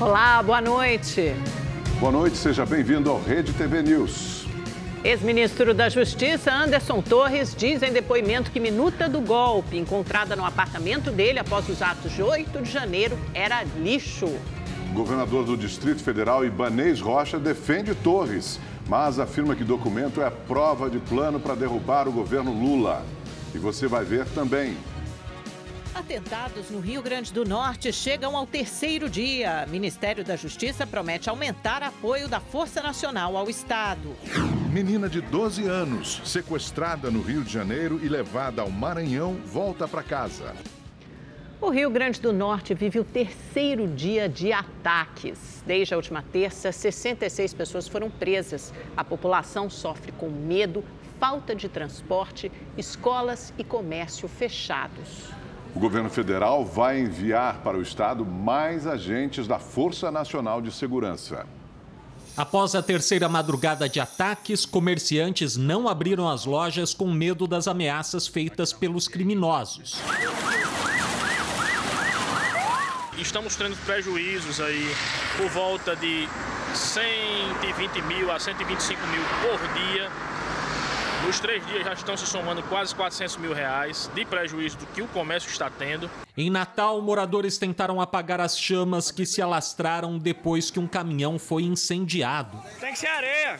Olá, boa noite. Boa noite, seja bem-vindo ao Rede TV News. Ex-ministro da Justiça, Anderson Torres, diz em depoimento que minuta do golpe encontrada no apartamento dele após os atos de 8 de janeiro era lixo. O governador do Distrito Federal, Ibanez Rocha, defende Torres, mas afirma que documento é a prova de plano para derrubar o governo Lula. E você vai ver também. Atentados no Rio Grande do Norte chegam ao terceiro dia. Ministério da Justiça promete aumentar apoio da Força Nacional ao Estado. Menina de 12 anos, sequestrada no Rio de Janeiro e levada ao Maranhão, volta para casa. O Rio Grande do Norte vive o terceiro dia de ataques. Desde a última terça, 66 pessoas foram presas. A população sofre com medo, falta de transporte, escolas e comércio fechados. O governo federal vai enviar para o estado mais agentes da Força Nacional de Segurança. Após a terceira madrugada de ataques, comerciantes não abriram as lojas com medo das ameaças feitas pelos criminosos. Estamos tendo prejuízos aí por volta de 120 mil a 125 mil por dia. Nos 3 dias já estão se somando quase 400 mil reais de prejuízo do que o comércio está tendo. Em Natal, moradores tentaram apagar as chamas que se alastraram depois que um caminhão foi incendiado. Tem que ser areia.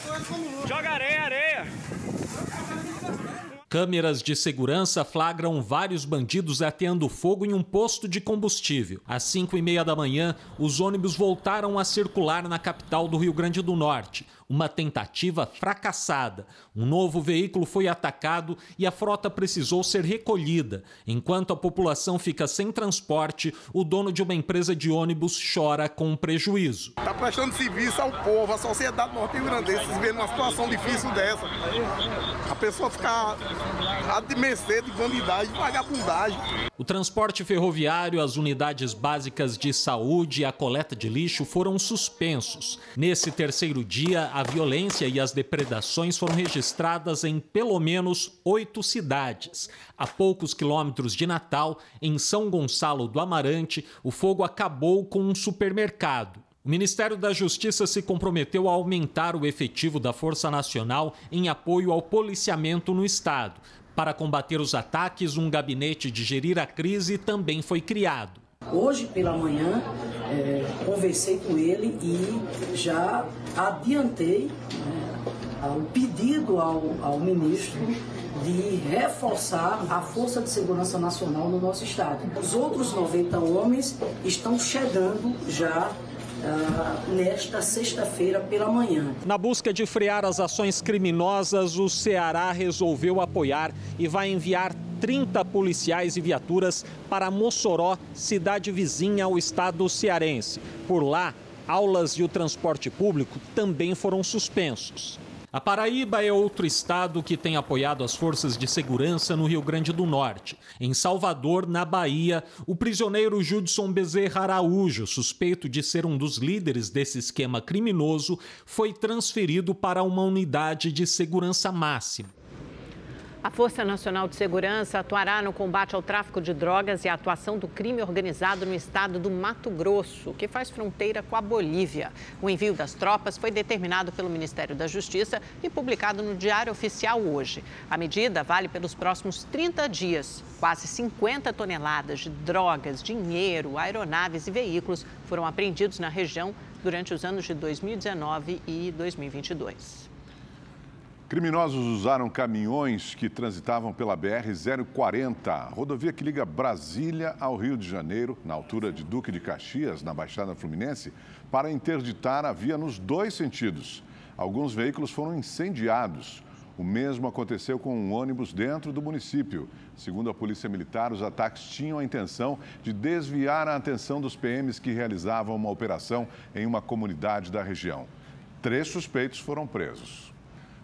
Joga areia, areia. Câmeras de segurança flagram vários bandidos ateando fogo em um posto de combustível. Às 5h30 da manhã, os ônibus voltaram a circular na capital do Rio Grande do Norte. Uma tentativa fracassada. Um novo veículo foi atacado e a frota precisou ser recolhida. Enquanto a população fica sem transporte, o dono de uma empresa de ônibus chora com prejuízo. Está prestando serviço ao povo, à sociedade norte-grandense, vendo uma situação difícil dessa. A pessoa ficar de mercê de bandidagem, de vagabundagem. O transporte ferroviário, as unidades básicas de saúde e a coleta de lixo foram suspensos. Nesse terceiro dia, a violência e as depredações foram registradas em pelo menos 8 cidades. A poucos quilômetros de Natal, em São Gonçalo do Amarante, o fogo acabou com um supermercado. O Ministério da Justiça se comprometeu a aumentar o efetivo da Força Nacional em apoio ao policiamento no estado. Para combater os ataques, um gabinete de gerir a crise também foi criado. Hoje pela manhã, conversei com ele e já adiantei o pedido ao ministro de reforçar a Força de Segurança Nacional no nosso estado. Os outros 90 homens estão chegando já nesta sexta-feira pela manhã. Na busca de frear as ações criminosas, o Ceará resolveu apoiar e vai enviar 30 policiais e viaturas para Mossoró, cidade vizinha ao estado cearense. Por lá, aulas e o transporte público também foram suspensos. A Paraíba é outro estado que tem apoiado as forças de segurança no Rio Grande do Norte. Em Salvador, na Bahia, o prisioneiro Judson Bezerra Araújo, suspeito de ser um dos líderes desse esquema criminoso, foi transferido para uma unidade de segurança máxima. A Força Nacional de Segurança atuará no combate ao tráfico de drogas e à atuação do crime organizado no estado do Mato Grosso, que faz fronteira com a Bolívia. O envio das tropas foi determinado pelo Ministério da Justiça e publicado no Diário Oficial hoje. A medida vale pelos próximos 30 dias. Quase 50 toneladas de drogas, dinheiro, aeronaves e veículos foram apreendidos na região durante os anos de 2019 e 2022. Criminosos usaram caminhões que transitavam pela BR-040, rodovia que liga Brasília ao Rio de Janeiro, na altura de Duque de Caxias, na Baixada Fluminense, para interditar a via nos 2 sentidos. Alguns veículos foram incendiados. O mesmo aconteceu com um ônibus dentro do município. Segundo a Polícia Militar, os ataques tinham a intenção de desviar a atenção dos PMs que realizavam uma operação em uma comunidade da região. 3 suspeitos foram presos.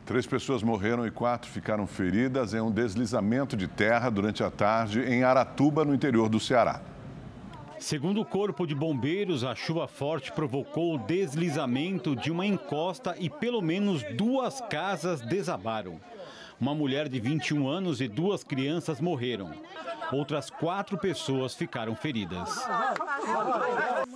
3 pessoas morreram e 4 ficaram feridas em um deslizamento de terra durante a tarde em Aratuba, no interior do Ceará. Segundo o Corpo de Bombeiros, a chuva forte provocou o deslizamento de uma encosta e pelo menos 2 casas desabaram. Uma mulher de 21 anos e 2 crianças morreram. Outras 4 pessoas ficaram feridas.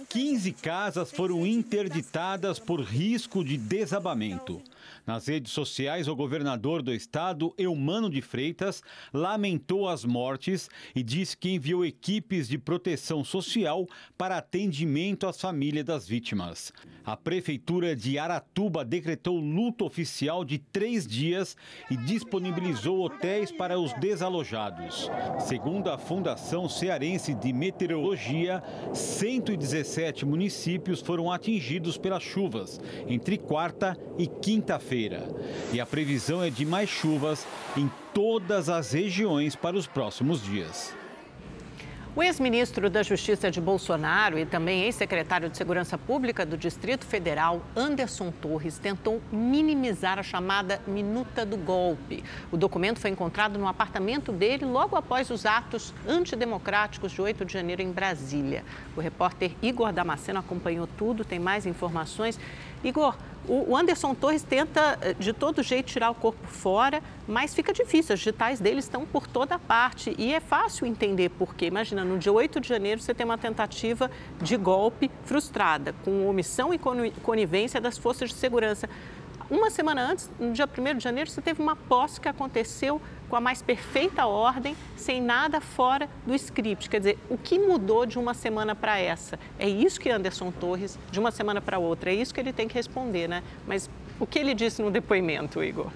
15 casas foram interditadas por risco de desabamento. Nas redes sociais, o governador do estado, Eumano de Freitas, lamentou as mortes e disse que enviou equipes de proteção social para atendimento às famílias das vítimas. A prefeitura de Aratuba decretou luto oficial de 3 dias e disponibilizou hotéis para os desalojados. Segundo a Fundação Cearense de Meteorologia, 117 municípios foram atingidos pelas chuvas entre quarta e quinta-feira. E a previsão é de mais chuvas em todas as regiões para os próximos dias. O ex-ministro da Justiça de Bolsonaro e também ex-secretário de Segurança Pública do Distrito Federal, Anderson Torres, tentou minimizar a chamada Minuta do Golpe. O documento foi encontrado no apartamento dele logo após os atos antidemocráticos de 8 de janeiro em Brasília. O repórter Igor Damasceno acompanhou tudo, tem mais informações. Igor, o Anderson Torres tenta de todo jeito tirar o corpo fora, mas fica difícil, as digitais dele estão por toda parte e é fácil entender por quê. Imagina, no dia 8 de janeiro você tem uma tentativa de golpe frustrada, com omissão e conivência das forças de segurança. Uma semana antes, no dia 1º de janeiro, você teve uma posse que aconteceu com a mais perfeita ordem, sem nada fora do script. Quer dizer, o que mudou de uma semana para essa? É isso que Anderson Torres, de uma semana para outra, é isso que ele tem que responder, né? Mas o que ele disse no depoimento, Igor?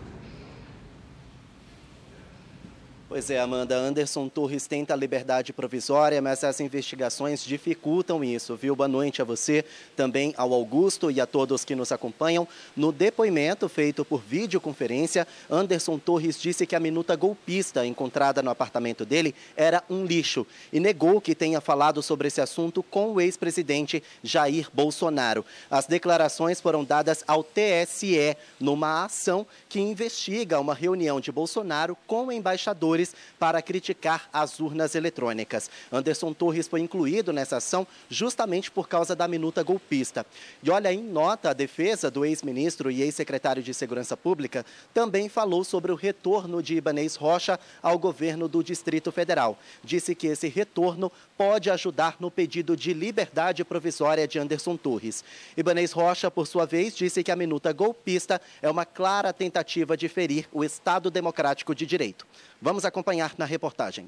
Pois é, Amanda, Anderson Torres tenta a liberdade provisória, mas as investigações dificultam isso, viu? Boa noite a você, também ao Augusto e a todos que nos acompanham. No depoimento feito por videoconferência, Anderson Torres disse que a minuta golpista encontrada no apartamento dele era um lixo e negou que tenha falado sobre esse assunto com o ex-presidente Jair Bolsonaro. As declarações foram dadas ao TSE numa ação que investiga uma reunião de Bolsonaro com embaixadores para criticar as urnas eletrônicas. Anderson Torres foi incluído nessa ação justamente por causa da minuta golpista. E olha, em nota, a defesa do ex-ministro e ex-secretário de Segurança Pública também falou sobre o retorno de Ibanez Rocha ao governo do Distrito Federal. Disse que esse retorno pode ajudar no pedido de liberdade provisória de Anderson Torres. Ibanez Rocha, por sua vez, disse que a minuta golpista é uma clara tentativa de ferir o Estado Democrático de Direito. Vamos acompanhar na reportagem.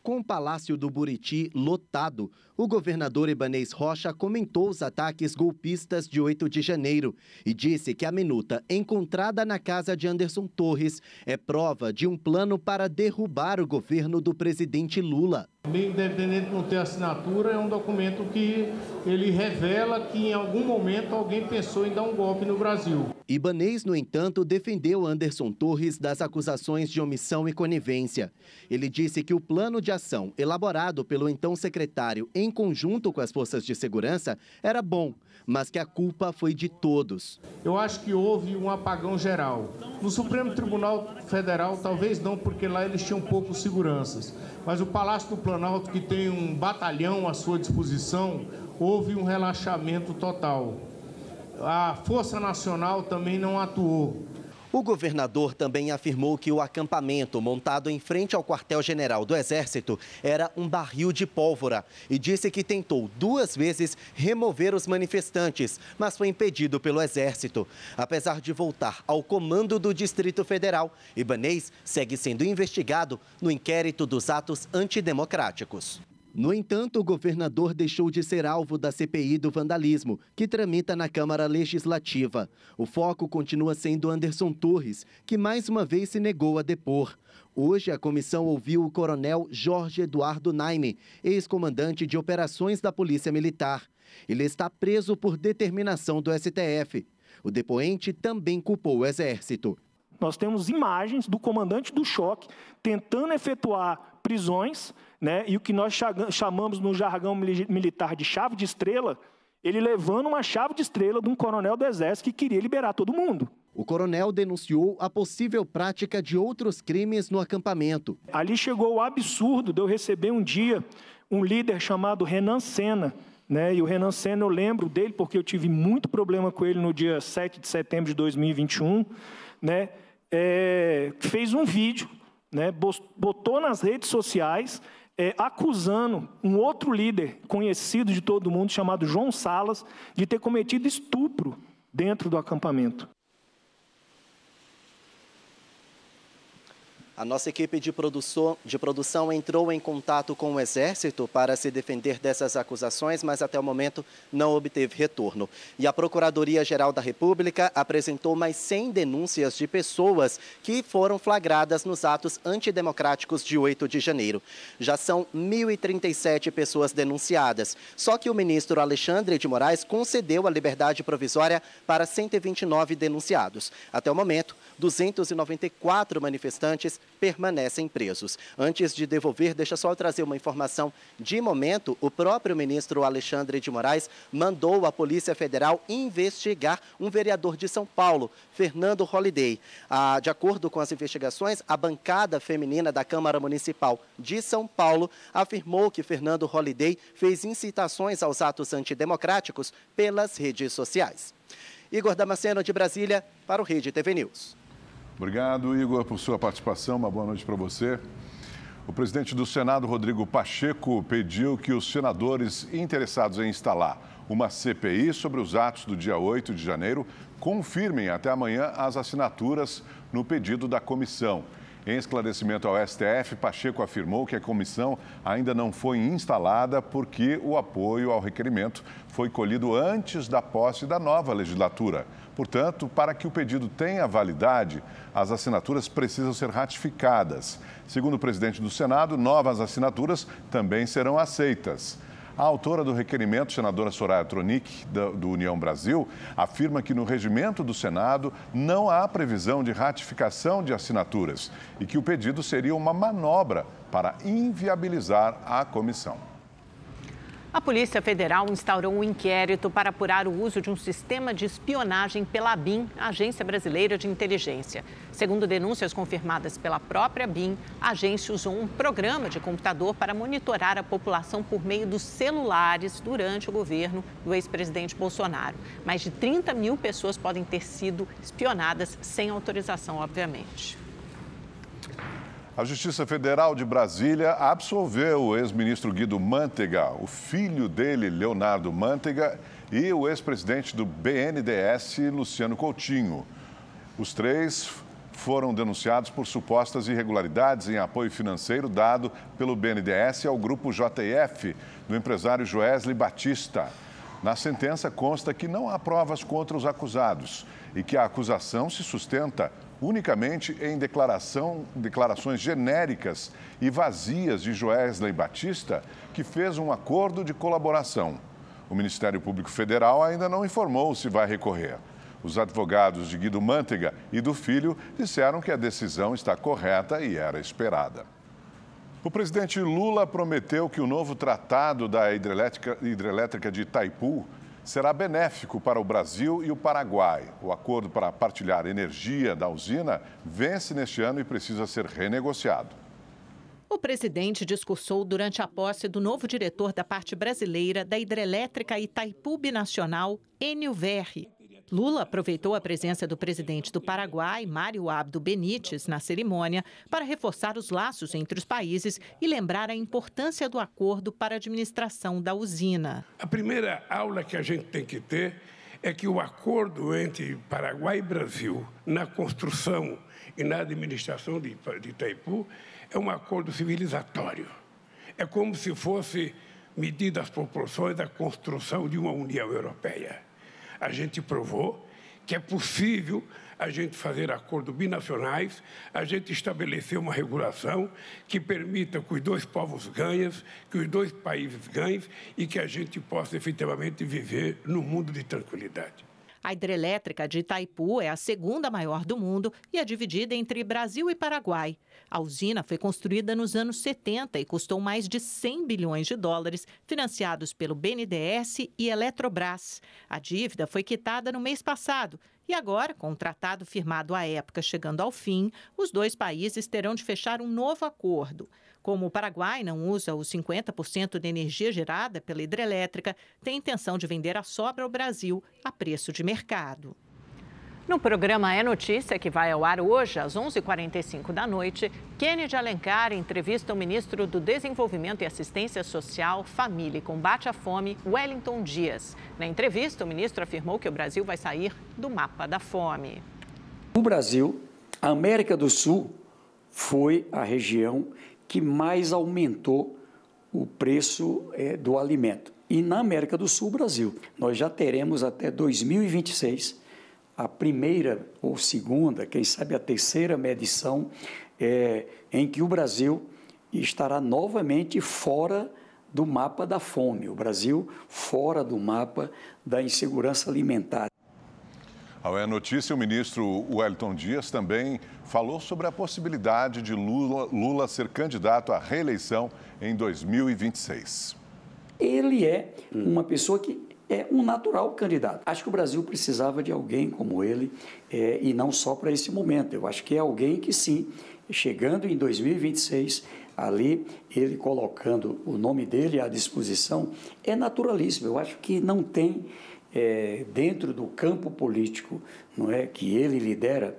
Com o Palácio do Buriti lotado, o governador Ibanez Rocha comentou os ataques golpistas de 8 de janeiro e disse que a minuta encontrada na casa de Anderson Torres é prova de um plano para derrubar o governo do presidente Lula. Independente de não ter assinatura, é um documento que ele revela que em algum momento alguém pensou em dar um golpe no Brasil. Ibanez, no entanto, defendeu Anderson Torres das acusações de omissão e conivência. Ele disse que o plano de ação elaborado pelo então secretário em conjunto com as forças de segurança era bom, mas que a culpa foi de todos. Eu acho que houve um apagão geral. No Supremo Tribunal Federal, talvez não, porque lá eles tinham poucos seguranças. Mas o Palácio do Planalto, que tem um batalhão à sua disposição, houve um relaxamento total. A Força Nacional também não atuou. O governador também afirmou que o acampamento montado em frente ao quartel-general do Exército era um barril de pólvora e disse que tentou 2 vezes remover os manifestantes, mas foi impedido pelo Exército. Apesar de voltar ao comando do Distrito Federal, Ibanez segue sendo investigado no inquérito dos atos antidemocráticos. No entanto, o governador deixou de ser alvo da CPI do vandalismo, que tramita na Câmara Legislativa. O foco continua sendo Anderson Torres, que mais uma vez se negou a depor. Hoje, a comissão ouviu o coronel Jorge Eduardo Naime, ex-comandante de operações da Polícia Militar. Ele está preso por determinação do STF. O depoente também culpou o Exército. Nós temos imagens do comandante do choque tentando efetuar prisões, né? E o que nós chamamos no jargão militar de chave de estrela, ele levando uma chave de estrela de um coronel do Exército que queria liberar todo mundo. O coronel denunciou a possível prática de outros crimes no acampamento. Ali chegou o absurdo de eu receber um dia um líder chamado Renan Senna, né? E o Renan Senna, eu lembro dele porque eu tive muito problema com ele no dia 7 de setembro de 2021, né? Fez um vídeo, né, botou nas redes sociais acusando um outro líder conhecido de todo mundo, chamado João Salas, de ter cometido estupro dentro do acampamento. A nossa equipe de produção entrou em contato com o Exército para se defender dessas acusações, mas até o momento não obteve retorno. E a Procuradoria-Geral da República apresentou mais 100 denúncias de pessoas que foram flagradas nos atos antidemocráticos de 8 de janeiro. Já são 1.037 pessoas denunciadas. Só que o ministro Alexandre de Moraes concedeu a liberdade provisória para 129 denunciados. Até o momento, 294 manifestantes permanecem presos. Antes de devolver, deixa só eu trazer uma informação de momento. O próprio ministro Alexandre de Moraes mandou a Polícia Federal investigar um vereador de São Paulo, Fernando Holliday. De acordo com as investigações, a bancada feminina da Câmara Municipal de São Paulo afirmou que Fernando Holliday fez incitações aos atos antidemocráticos pelas redes sociais. Igor Damasceno, de Brasília, para o Rede TV News. Obrigado, Igor, por sua participação. Uma boa noite para você. O presidente do Senado, Rodrigo Pacheco, pediu que os senadores interessados em instalar uma CPI sobre os atos do dia 8 de janeiro confirmem até amanhã as assinaturas no pedido da comissão. Em esclarecimento ao STF, Pacheco afirmou que a comissão ainda não foi instalada porque o apoio ao requerimento foi colhido antes da posse da nova legislatura. Portanto, para que o pedido tenha validade, as assinaturas precisam ser ratificadas. Segundo o presidente do Senado, novas assinaturas também serão aceitas. A autora do requerimento, senadora Soraya Tronic, do União Brasil, afirma que no regimento do Senado não há previsão de ratificação de assinaturas e que o pedido seria uma manobra para inviabilizar a comissão. A Polícia Federal instaurou um inquérito para apurar o uso de um sistema de espionagem pela ABIN, Agência Brasileira de Inteligência. Segundo denúncias confirmadas pela própria ABIN, a agência usou um programa de computador para monitorar a população por meio dos celulares durante o governo do ex-presidente Bolsonaro. Mais de 30 mil pessoas podem ter sido espionadas sem autorização, obviamente. A Justiça Federal de Brasília absolveu o ex-ministro Guido Mantega, o filho dele, Leonardo Mantega, e o ex-presidente do BNDES, Luciano Coutinho. Os três foram denunciados por supostas irregularidades em apoio financeiro dado pelo BNDES ao grupo JF, do empresário Joesley Batista. Na sentença consta que não há provas contra os acusados e que a acusação se sustenta unicamente em declarações genéricas e vazias de Joesley Batista, que fez um acordo de colaboração. O Ministério Público Federal ainda não informou se vai recorrer. Os advogados de Guido Mantega e do filho disseram que a decisão está correta e era esperada. O presidente Lula prometeu que o novo tratado da hidrelétrica de Itaipu será benéfico para o Brasil e o Paraguai. O acordo para partilhar energia da usina vence neste ano e precisa ser renegociado. O presidente discursou durante a posse do novo diretor da parte brasileira da hidrelétrica Itaipu Binacional, Enio Verri. Lula aproveitou a presença do presidente do Paraguai, Mário Abdo Benítez, na cerimônia para reforçar os laços entre os países e lembrar a importância do acordo para a administração da usina. A primeira aula que a gente tem que ter é que o acordo entre Paraguai e Brasil na construção e na administração de Itaipu é um acordo civilizatório. É como se fosse medir as proporções da construção de uma União Europeia. A gente provou que é possível a gente fazer acordos binacionais, a gente estabelecer uma regulação que permita que os dois povos ganhem, que os dois países ganhem e que a gente possa efetivamente viver num mundo de tranquilidade. A hidrelétrica de Itaipu é a segunda maior do mundo e é dividida entre Brasil e Paraguai. A usina foi construída nos anos 70 e custou mais de 100 bilhões de dólares, financiados pelo BNDES e Eletrobras. A dívida foi quitada no mês passado e agora, com o tratado firmado à época chegando ao fim, os dois países terão de fechar um novo acordo. Como o Paraguai não usa os 50% de energia gerada pela hidrelétrica, tem intenção de vender a sobra ao Brasil a preço de mercado. No programa É Notícia, que vai ao ar hoje, às 11h45 da noite, Kennedy Alencar entrevista o ministro do Desenvolvimento e Assistência Social, Família e Combate à Fome, Wellington Dias. Na entrevista, o ministro afirmou que o Brasil vai sair do mapa da fome. O Brasil, a América do Sul, foi a região que mais aumentou o preço do alimento. E na América do Sul, Brasil, nós já teremos até 2026 a primeira ou segunda, quem sabe a terceira medição, em que o Brasil estará novamente fora do mapa da fome, o Brasil fora do mapa da insegurança alimentar. Ao É Notícia, o ministro Wellington Dias também falou sobre a possibilidade de Lula ser candidato à reeleição em 2026. Ele é uma pessoa que é um natural candidato. Acho que o Brasil precisava de alguém como ele, e não só para esse momento. Eu acho que é alguém que, sim, chegando em 2026, ali, ele colocando o nome dele à disposição, é naturalíssimo. Eu acho que não tem, dentro do campo político, não é, que ele lidera,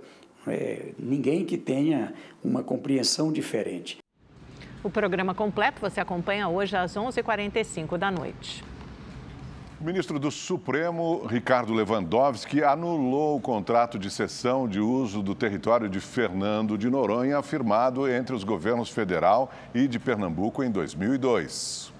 ninguém que tenha uma compreensão diferente. O programa completo você acompanha hoje às 11h45 da noite. O ministro do Supremo, Ricardo Lewandowski, anulou o contrato de cessão de uso do território de Fernando de Noronha, firmado entre os governos federal e de Pernambuco em 2002.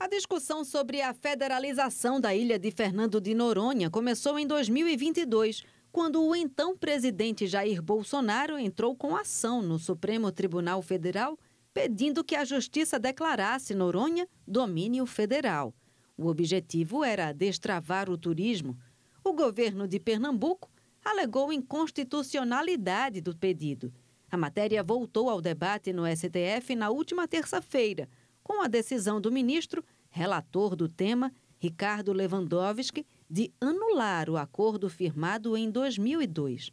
A discussão sobre a federalização da ilha de Fernando de Noronha começou em 2022, quando o então presidente Jair Bolsonaro entrou com ação no Supremo Tribunal Federal, pedindo que a Justiça declarasse Noronha domínio federal. O objetivo era destravar o turismo. O governo de Pernambuco alegou inconstitucionalidade do pedido. A matéria voltou ao debate no STF na última terça-feira, com a decisão do ministro, relator do tema, Ricardo Lewandowski, de anular o acordo firmado em 2002.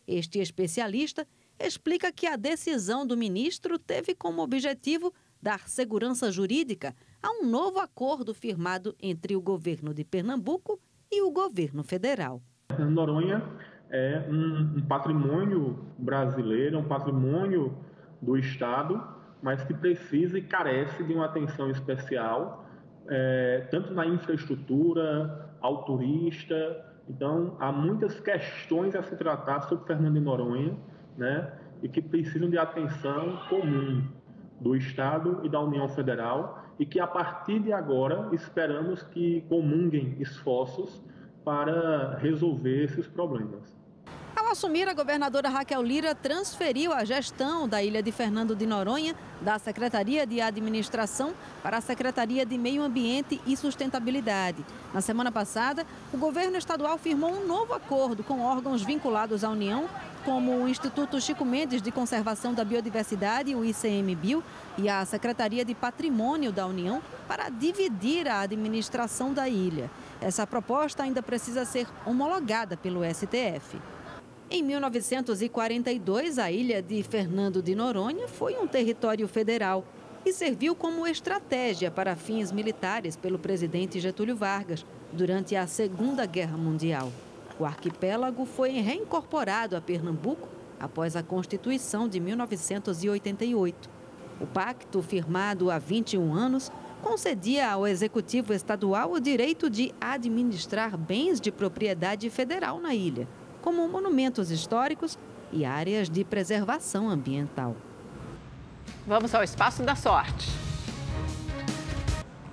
Este especialista explica que a decisão do ministro teve como objetivo dar segurança jurídica a um novo acordo firmado entre o governo de Pernambuco e o governo federal. Noronha é um patrimônio brasileiro, é um patrimônio do Estado, mas que precisa e carece de uma atenção especial, tanto na infraestrutura, ao turista. Então, há muitas questões a se tratar sobre Fernando de Noronha, né, e que precisam de atenção comum do Estado e da União Federal, e que a partir de agora esperamos que comunguem esforços para resolver esses problemas. Ao assumir, a governadora Raquel Lira transferiu a gestão da ilha de Fernando de Noronha da Secretaria de Administração para a Secretaria de Meio Ambiente e Sustentabilidade. Na semana passada, o governo estadual firmou um novo acordo com órgãos vinculados à União, como o Instituto Chico Mendes de Conservação da Biodiversidade, o ICMBio, e a Secretaria de Patrimônio da União, para dividir a administração da ilha. Essa proposta ainda precisa ser homologada pelo STF. Em 1942, a ilha de Fernando de Noronha foi um território federal e serviu como estratégia para fins militares pelo presidente Getúlio Vargas durante a Segunda Guerra Mundial. O arquipélago foi reincorporado a Pernambuco após a Constituição de 1988. O pacto, firmado há 21 anos, concedia ao Executivo Estadual o direito de administrar bens de propriedade federal na ilha, como monumentos históricos e áreas de preservação ambiental. Vamos ao Espaço da Sorte.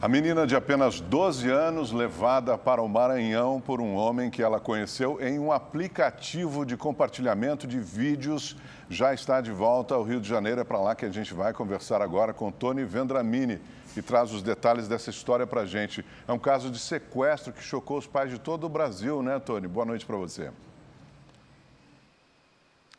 A menina de apenas 12 anos, levada para o Maranhão por um homem que ela conheceu em um aplicativo de compartilhamento de vídeos, já está de volta ao Rio de Janeiro. É para lá que a gente vai conversar agora com Tony Vendramini, que traz os detalhes dessa história para a gente. É um caso de sequestro que chocou os pais de todo o Brasil, né, Tony? Boa noite para você.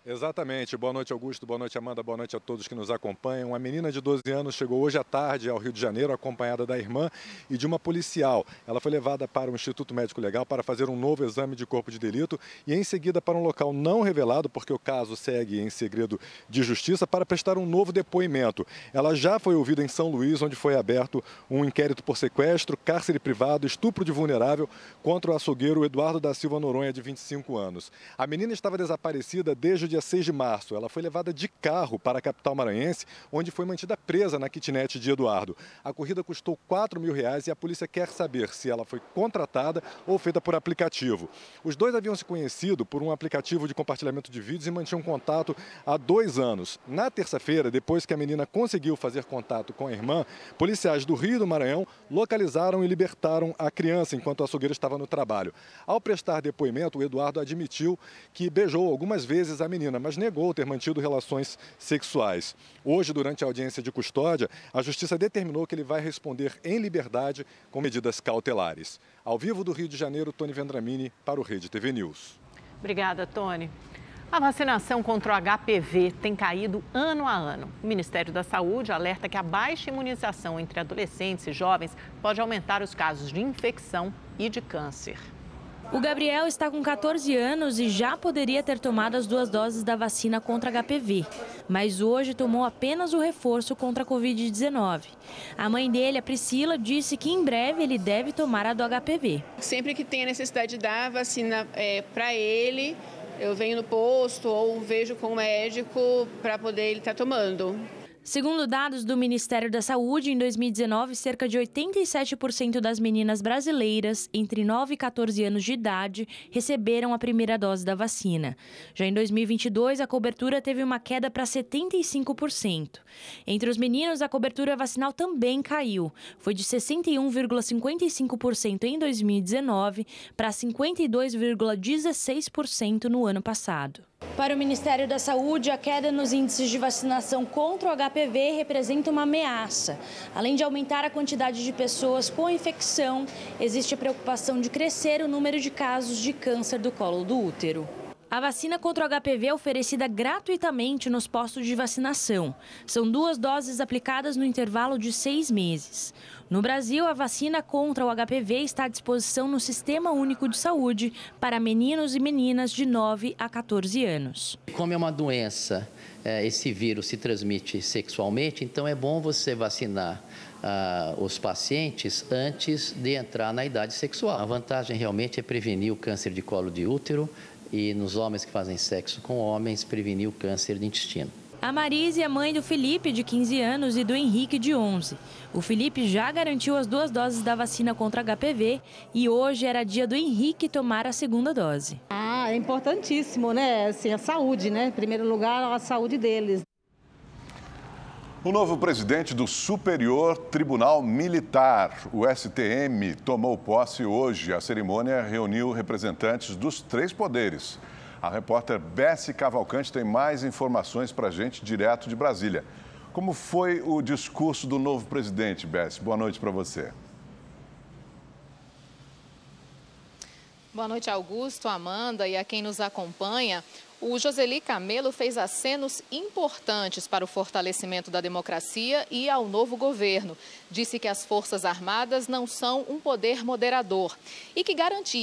Exatamente. Boa noite, Augusto. Boa noite, Amanda. Boa noite a todos que nos acompanham. Uma menina de 12 anos chegou hoje à tarde ao Rio de Janeiro, acompanhada da irmã e de uma policial. Ela foi levada para o Instituto Médico Legal para fazer um novo exame de corpo de delito e, em seguida, para um local não revelado, porque o caso segue em segredo de justiça, para prestar um novo depoimento. Ela já foi ouvida em São Luís, onde foi aberto um inquérito por sequestro, cárcere privado, estupro de vulnerável contra o açougueiro Eduardo da Silva Noronha, de 25 anos. A menina estava desaparecida desde o dia 6 de março. Ela foi levada de carro para a capital maranhense, onde foi mantida presa na kitnet de Eduardo. A corrida custou R$4.000 e a polícia quer saber se ela foi contratada ou feita por aplicativo. Os dois haviam se conhecido por um aplicativo de compartilhamento de vídeos e mantinham contato há 2 anos. Na terça-feira, depois que a menina conseguiu fazer contato com a irmã, policiais do Rio e do Maranhão localizaram e libertaram a criança enquanto o açougueiro estava no trabalho. Ao prestar depoimento, o Eduardo admitiu que beijou algumas vezes a menina, mas negou ter mantido relações sexuais. Hoje, durante a audiência de custódia, a Justiça determinou que ele vai responder em liberdade com medidas cautelares. Ao vivo do Rio de Janeiro, Tony Vendramini para o Rede TV News. Obrigada, Tony. A vacinação contra o HPV tem caído ano a ano. O Ministério da Saúde alerta que a baixa imunização entre adolescentes e jovens pode aumentar os casos de infecção e de câncer. O Gabriel está com 14 anos e já poderia ter tomado as 2 doses da vacina contra HPV, mas hoje tomou apenas o reforço contra a Covid-19. A mãe dele, a Priscila, disse que em breve ele deve tomar a do HPV. Sempre que tem a necessidade de dar a vacina para ele, eu venho no posto ou vejo com o médico para poder ele estar tomando. Segundo dados do Ministério da Saúde, em 2019, cerca de 87% das meninas brasileiras entre 9 e 14 anos de idade receberam a primeira dose da vacina. Já em 2022, a cobertura teve uma queda para 75%. Entre os meninos, a cobertura vacinal também caiu. Foi de 61,55% em 2019 para 52,16% no ano passado. Para o Ministério da Saúde, a queda nos índices de vacinação contra o HPV representa uma ameaça. Além de aumentar a quantidade de pessoas com infecção, existe a preocupação de crescer o número de casos de câncer do colo do útero. A vacina contra o HPV é oferecida gratuitamente nos postos de vacinação. São 2 doses aplicadas no intervalo de 6 meses. No Brasil, a vacina contra o HPV está à disposição no Sistema Único de Saúde para meninos e meninas de 9 a 14 anos. Como é uma doença, esse vírus se transmite sexualmente, então é bom você vacinar os pacientes antes de entrar na idade sexual. A vantagem realmente é prevenir o câncer de colo de útero e nos homens que fazem sexo com homens, prevenir o câncer de intestino. A Marise é mãe do Felipe, de 15 anos, e do Henrique, de 11. O Felipe já garantiu as 2 doses da vacina contra HPV e hoje era dia do Henrique tomar a 2ª dose. É importantíssimo, né? Assim, a saúde, né? Em primeiro lugar, a saúde deles. O novo presidente do Superior Tribunal Militar, o STM, tomou posse hoje. A cerimônia reuniu representantes dos 3 poderes. A repórter Bessie Cavalcante tem mais informações para a gente direto de Brasília. Como foi o discurso do novo presidente, Bessie? Boa noite para você. Boa noite, Augusto, Amanda e a quem nos acompanha. O Josely Camelo fez acenos importantes para o fortalecimento da democracia e ao novo governo. Disse que as Forças Armadas não são um poder moderador e que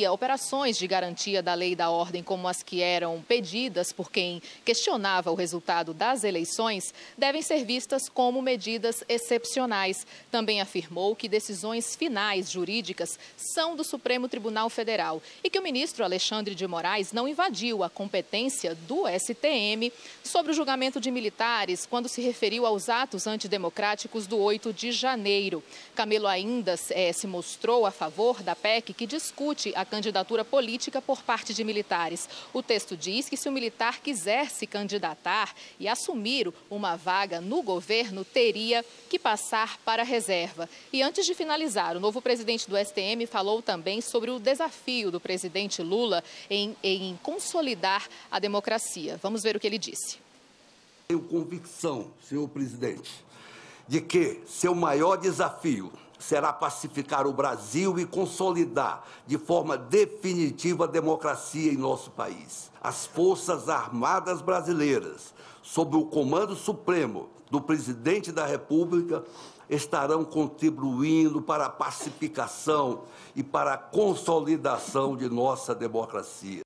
operações de garantia da lei e da ordem, como as que eram pedidas por quem questionava o resultado das eleições, devem ser vistas como medidas excepcionais. Também afirmou que decisões finais jurídicas são do Supremo Tribunal Federal e que o ministro Alexandre de Moraes não invadiu a competência do STM sobre o julgamento de militares quando se referiu aos atos antidemocráticos do 8 de janeiro. Camelo ainda se mostrou a favor da PEC que discute a candidatura política por parte de militares. O texto diz que se o militar quiser se candidatar e assumir uma vaga no governo, teria que passar para a reserva. E antes de finalizar, o novo presidente do STM falou também sobre o desafio do presidente Lula em consolidar a democracia. Vamos ver o que ele disse. Tenho convicção, senhor presidente, de que seu maior desafio será pacificar o Brasil e consolidar de forma definitiva a democracia em nosso país. As Forças Armadas Brasileiras, sob o comando supremo do Presidente da República, estarão contribuindo para a pacificação e para a consolidação de nossa democracia.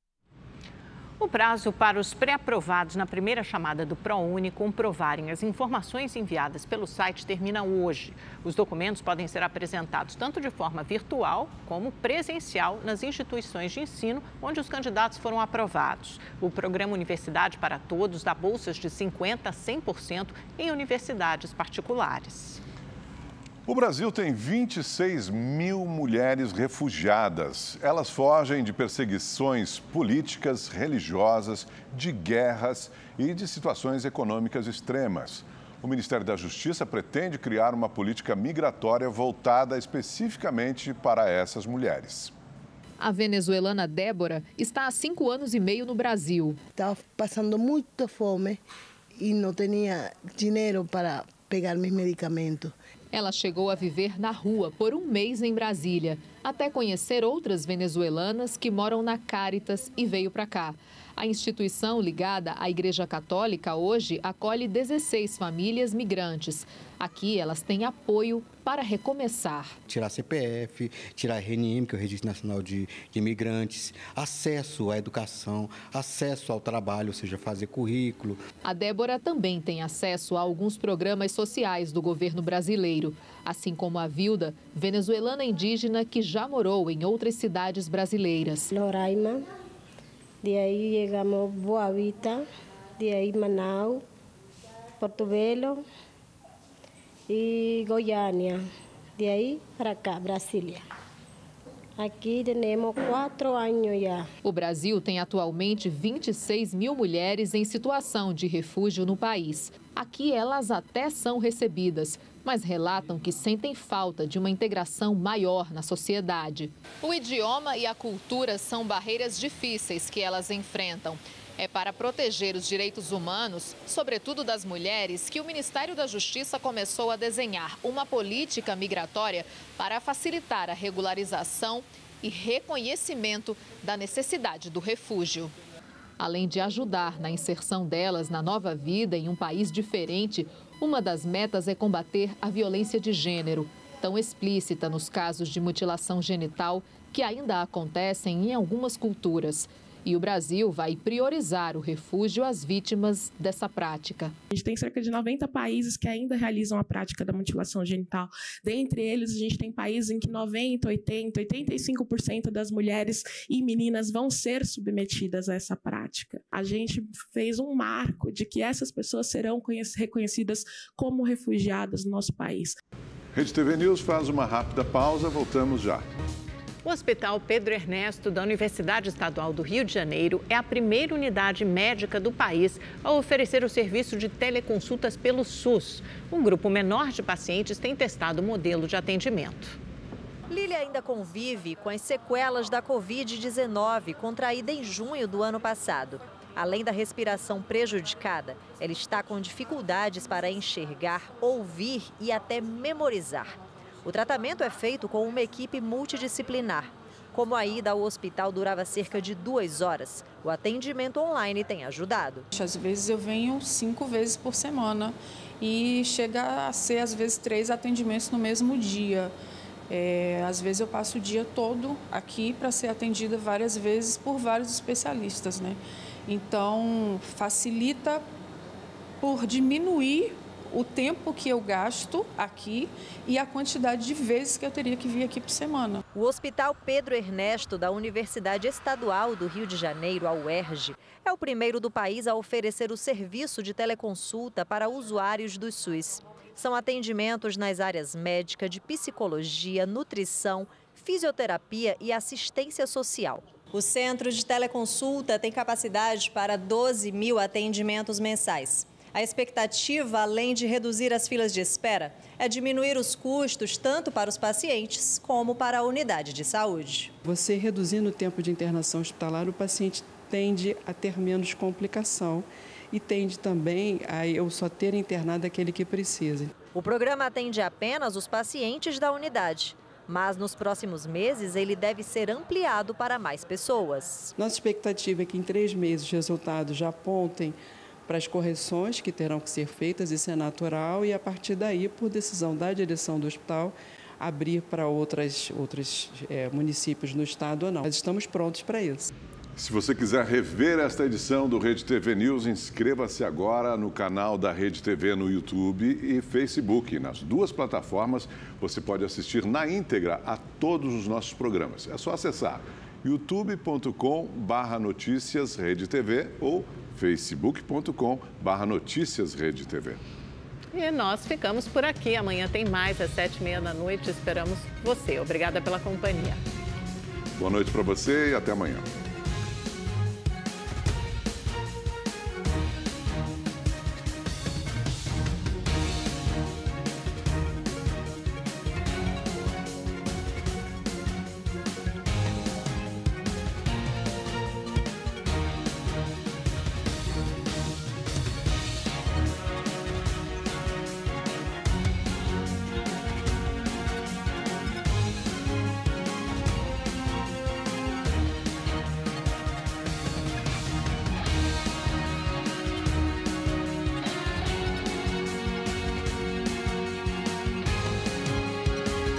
O prazo para os pré-aprovados na primeira chamada do ProUni comprovarem as informações enviadas pelo site termina hoje. Os documentos podem ser apresentados tanto de forma virtual como presencial nas instituições de ensino onde os candidatos foram aprovados. O programa Universidade para Todos dá bolsas de 50% a 100% em universidades particulares. O Brasil tem 26 mil mulheres refugiadas. Elas fogem de perseguições políticas, religiosas, de guerras e de situações econômicas extremas. O Ministério da Justiça pretende criar uma política migratória voltada especificamente para essas mulheres. A venezuelana Débora está há 5 anos e meio no Brasil. Estava passando muita fome e não tinha dinheiro para pegar meus medicamentos. Ela chegou a viver na rua por 1 mês em Brasília, até conhecer outras venezuelanas que moram na Cáritas e veio para cá. A instituição ligada à Igreja Católica hoje acolhe 16 famílias migrantes. Aqui elas têm apoio para recomeçar. Tirar CPF, tirar RNM, que é o Registro Nacional de Imigrantes, acesso à educação, acesso ao trabalho, ou seja, fazer currículo. A Débora também tem acesso a alguns programas sociais do governo brasileiro, assim como a Vilda, venezuelana indígena que já morou em outras cidades brasileiras. Roraima, de aí chegamos Boa Vista, de aí Manaus, Porto Velho e Goiânia, de aí para cá, Brasília. Aqui temos 4 anos já. O Brasil tem atualmente 26 mil mulheres em situação de refúgio no país. Aqui elas até são recebidas, mas relatam que sentem falta de uma integração maior na sociedade. O idioma e a cultura são barreiras difíceis que elas enfrentam. É para proteger os direitos humanos, sobretudo das mulheres, que o Ministério da Justiça começou a desenhar uma política migratória para facilitar a regularização e reconhecimento da necessidade do refúgio. Além de ajudar na inserção delas na nova vida em um país diferente, uma das metas é combater a violência de gênero, tão explícita nos casos de mutilação genital que ainda acontecem em algumas culturas. E o Brasil vai priorizar o refúgio às vítimas dessa prática. A gente tem cerca de 90 países que ainda realizam a prática da mutilação genital. Dentre eles, a gente tem países em que 90, 80, 85% das mulheres e meninas vão ser submetidas a essa prática. A gente fez um marco de que essas pessoas serão reconhecidas como refugiadas no nosso país. Rede TV News faz uma rápida pausa, voltamos já. O Hospital Pedro Ernesto da Universidade Estadual do Rio de Janeiro é a primeira unidade médica do país a oferecer o serviço de teleconsultas pelo SUS. Um grupo menor de pacientes tem testado o modelo de atendimento. Lília ainda convive com as sequelas da Covid-19, contraída em junho do ano passado. Além da respiração prejudicada, ela está com dificuldades para enxergar, ouvir e até memorizar. O tratamento é feito com uma equipe multidisciplinar. Como a ida ao hospital durava cerca de 2 horas, o atendimento online tem ajudado. Às vezes eu venho 5 vezes por semana e chega a ser, às vezes, 3 atendimentos no mesmo dia. Às vezes eu passo o dia todo aqui para ser atendida várias vezes por vários especialistas, né? Então, facilita por diminuir o tempo que eu gasto aqui e a quantidade de vezes que eu teria que vir aqui por semana. O Hospital Pedro Ernesto da Universidade Estadual do Rio de Janeiro, a UERJ, é o primeiro do país a oferecer o serviço de teleconsulta para usuários do SUS. São atendimentos nas áreas médica, de psicologia, nutrição, fisioterapia e assistência social. O centro de teleconsulta tem capacidade para 12 mil atendimentos mensais. A expectativa, além de reduzir as filas de espera, é diminuir os custos tanto para os pacientes como para a unidade de saúde. Você reduzindo o tempo de internação hospitalar, o paciente tende a ter menos complicação e tende também a eu só ter internado aquele que precisa. O programa atende apenas os pacientes da unidade, mas nos próximos meses ele deve ser ampliado para mais pessoas. Nossa expectativa é que em 3 meses os resultados já apontem para as correções que terão que ser feitas, isso é natural, e a partir daí, por decisão da direção do hospital, abrir para outros municípios no estado ou não. Nós estamos prontos para isso. Se você quiser rever esta edição do Rede TV News, inscreva-se agora no canal da Rede TV no YouTube e Facebook. Nas 2 plataformas, você pode assistir na íntegra a todos os nossos programas. É só acessar youtube.com/noticias Rede TV ou facebook.com/noticias Rede TV. E nós ficamos por aqui. Amanhã tem mais às 7h30 da noite. Esperamos você. Obrigada pela companhia. Boa noite para você e até amanhã.